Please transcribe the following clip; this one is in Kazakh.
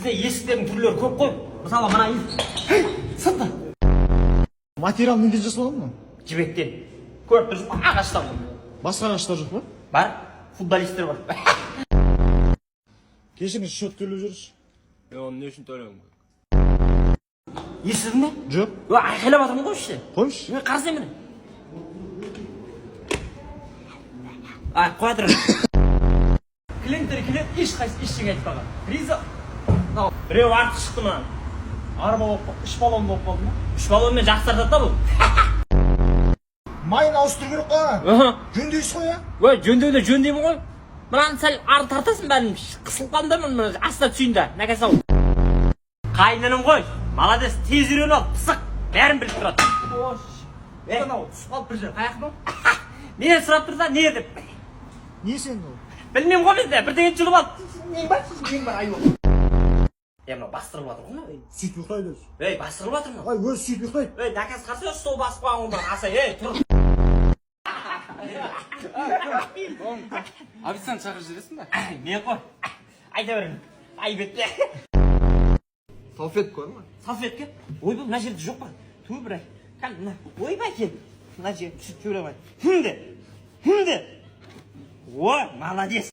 Bizde есіктердің түрлері көп қой. Мысалы, мына сынды. Материал неден жасалған мына? Жібектен. Көріп тұрсың ба? Ағаштан. Басқа ағаштар жоқ па? Бар. Футболисттер бар. Кешіріңіз, счет төлеп жүрсіз. Оны не үшін төлеуім керек? Естідің бе? Жоқ. Айқайлап жатырмын ғой іште. Қойшы. Қарсы мені. Қоя тұр. Клиенттер ешқайсы ештеңе айтпаған. Риза. Біреу арты шықты маған. Арба болып, 3 баллон болып қалды ма? 3 баллонмен жақсартады да бұл. Майын ауыстыру керек қой. Жөндейсіз ғой, Ой, жөндеуді жөндеймін ғой. Мынаны сәл ары тартасың бәрін. Қысылып қалдым да астына түсейін да. Нәке сау. Қайныным ғой. Молодец, тез үйреніп ал. Пысық. Бәрін біліп тұрады. Анау түсіп қалып бір жер. Қаяқ мынау? Менен сұрап тұр да, не деп? Не сен ол? Білмеймін ғой бізде. Бірдеңе жұлып ал. Нең бар? Нең бар? Айуыл. Мынау бастырылып жатыр ғой мынау. Сөйтіп ұйықтайды өзі. Бастырылып жатыр мынау. Ай, өзі сөйтіп ұйықтайды. Нәкес қарсы стол басып қойған ғой. Аса, тұр. Официант шақырып жібересің ба? Мен ғой. Айта беремін. Ай бетте. Салфетка бар ма? Салфетка? Ойбай, мына жерде жоқ па? Ту бір ай. Ойбай кел. Мына жерде түсіп көре алмайды. Хүнде. Ой, молодец.